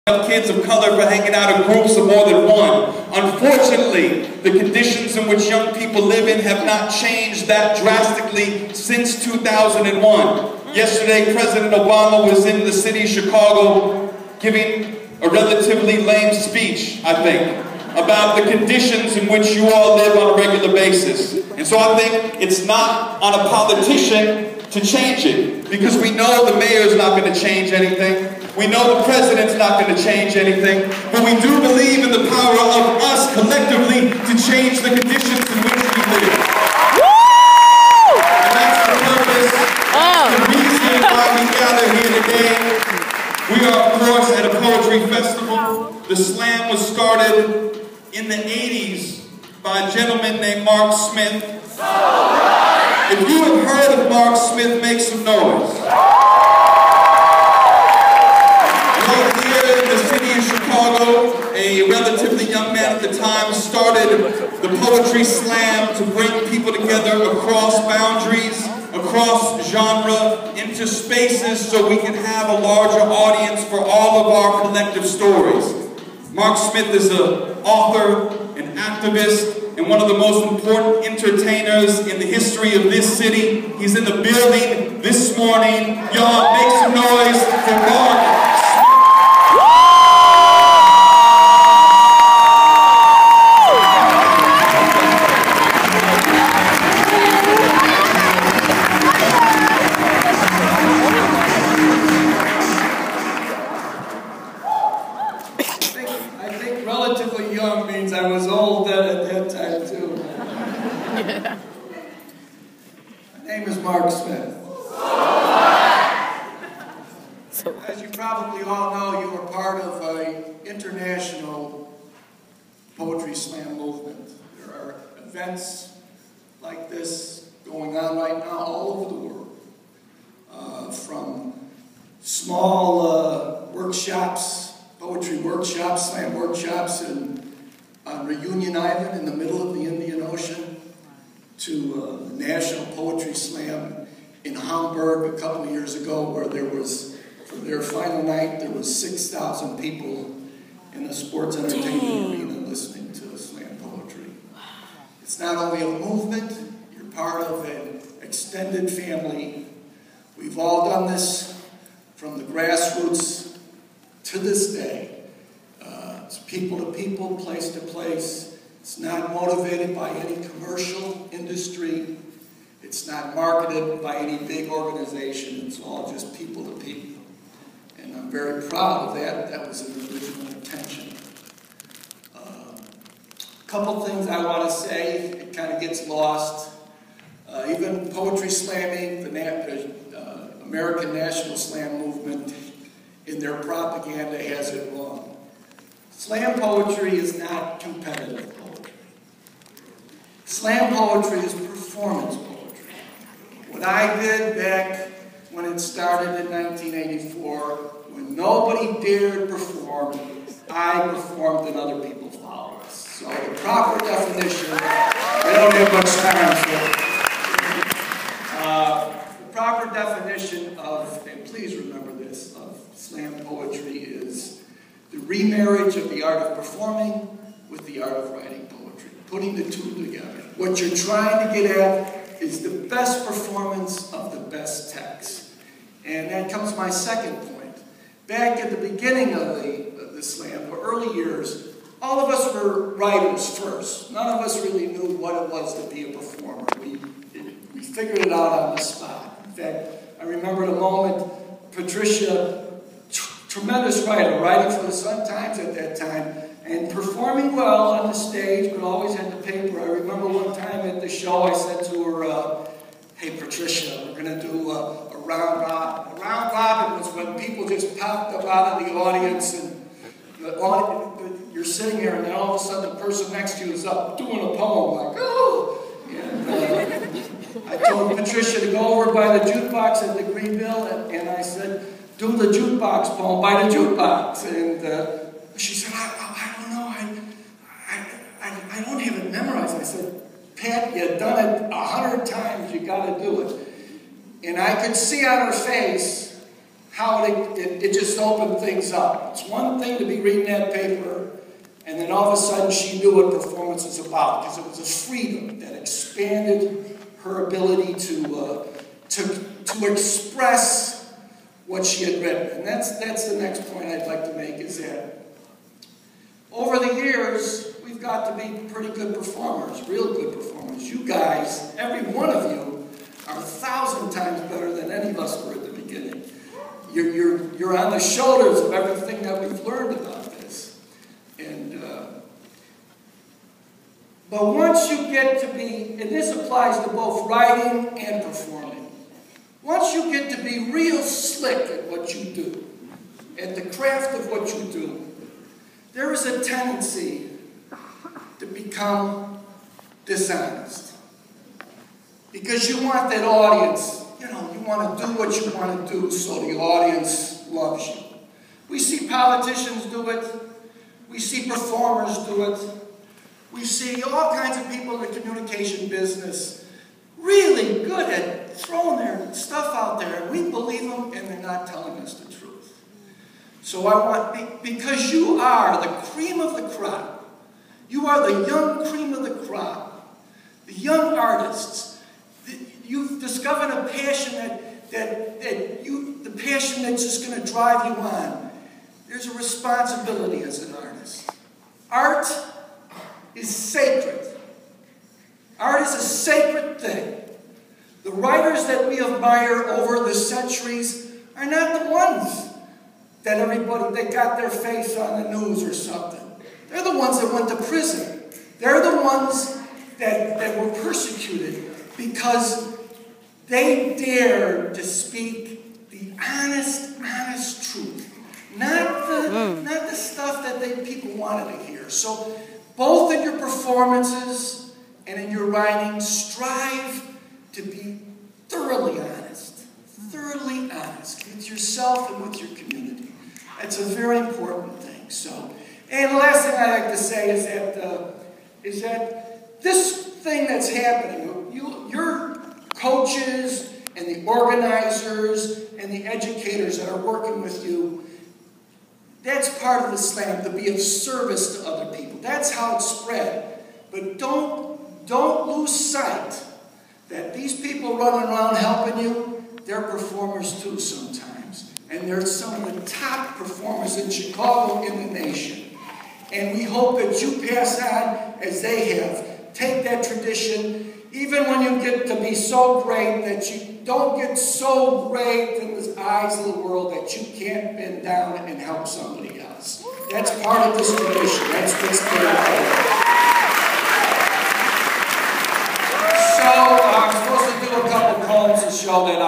kids of color for hanging out in groups of more than one. Unfortunately, the conditions in which young people live in have not changed that drastically since 2001. Yesterday, President Obama was in the city of Chicago giving a relatively lame speech, I think, about the conditions in which you all live on a regular basis. And so I think it's not on a politician to change it, because we know the mayor's not going to change anything. We know the president's not going to change anything, but we do believe in the power of us collectively to change the conditions in which we live. And that's the purpose, the reason why we gather here today. We are, of course, at a poetry festival. The slam was started in the 80s by a gentleman named Mark Smith. If you have heard of Mark Smith, make some noise. Chicago, a relatively young man at the time, started the Poetry Slam to bring people together across boundaries, across genre, into spaces so we can have a larger audience for all of our collective stories. Mark Smith is an author, an activist, and one of the most important entertainers in the history of this city. He's in the building this morning. Y'all make some noise for Mark. Relatively young means I was old then at that time too. My name is Mark Smith. As you probably all know, you are part of an international poetry slam movement. There are events like this going on right now all over the world. From small workshops, poetry workshops, slam workshops on Reunion Island in the middle of the Indian Ocean, to the National Poetry Slam in Hamburg a couple of years ago, where there was, for their final night, there was 6,000 people in a sports entertainment arena listening to slam poetry. It's not only a movement, you're part of an extended family. We've all done this from the grassroots to this day. It's people to people, place to place. It's not motivated by any commercial industry. It's not marketed by any big organization. It's all just people to people. And I'm very proud of that. That was an original intention. A couple things I want to say. It kind of gets lost. Even poetry slamming, the American National Slam Movement, in their propaganda, has it wrong. Slam poetry is not competitive poetry. Slam poetry is performance poetry. What I did back when it started in 1984, when nobody dared perform, I performed and other people followed us. So the proper definition, I don't have much time for it. The proper definition of, and please remember this, of slam poetry is the remarriage of the art of performing with the art of writing poetry, putting the two together. What you're trying to get at is the best performance of the best text. And that comes to my second point. Back at the beginning of the slam, the early years, all of us were writers first. None of us really knew what it was to be a performer. We figured it out on the spot. In fact, I remember the moment Patricia, tremendous writer, writing for the Sun-Times at that time, and performing well on the stage, but always had the paper. I remember one time at the show, I said to her, hey Patricia, we're going to do a round robin. A round robin was when people just popped up out of the audience, and you're sitting there, and then all of a sudden the person next to you is up doing a poem, like, oh! And I told Patricia to go over by the jukebox at the Greenville, and I said, do the jukebox poem by the jukebox. And she said, I don't know, I don't have it memorized. I said, Pat, you've done it 100 times, you got to do it. And I could see on her face how it just opened things up. It's one thing to be reading that paper, and then all of a sudden she knew what performance was about, because it was a freedom that expanded her ability to express what she had written. And that's the next point I'd like to make, is that over the years, we've got to be pretty good performers, real good performers. You guys, every one of you, are 1,000 times better than any of us were at the beginning. You're on the shoulders of everything that we've learned about this. And but once you get to be, and this applies to both writing and performing, once you get to be real slick at what you do, at the craft of what you do, there is a tendency to become dishonest. Because you want that audience, you want to do what you want to do so the audience loves you. We see politicians do it. We see performers do it. We see all kinds of people in the communication business really good at throwing their stuff out there, and we believe them, and they're not telling us the truth. So because you are the cream of the crop, you are the young cream of the crop, the young artists, you've discovered a passion the passion that's just going to drive you on. There's a responsibility as an artist. Art is sacred. Art is a sacred thing. The writers that we admire over the centuries are not the ones that they got their face on the news or something. They're the ones that went to prison. They're the ones that were persecuted because they dared to speak the honest truth. Not the stuff that people wanted to hear. So both in your performances and in your writing, strive to be thoroughly honest with yourself and with your community. That's a very important thing. So, and the last thing I'd like to say is that this thing that's happening, your coaches and the organizers and the educators that are working with you, that's part of the slam, to be of service to other people. That's how it's spread. But don't lose sight that these people running around helping you, they're performers too sometimes. And they're some of the top performers in Chicago, in the nation. And we hope that you pass on as they have. Take that tradition, even when you get to be so great that you don't get so great in the eyes of the world that you can't bend down and help somebody else. That's part of this tradition. That's what's there. So I'm supposed to do a couple poems to show that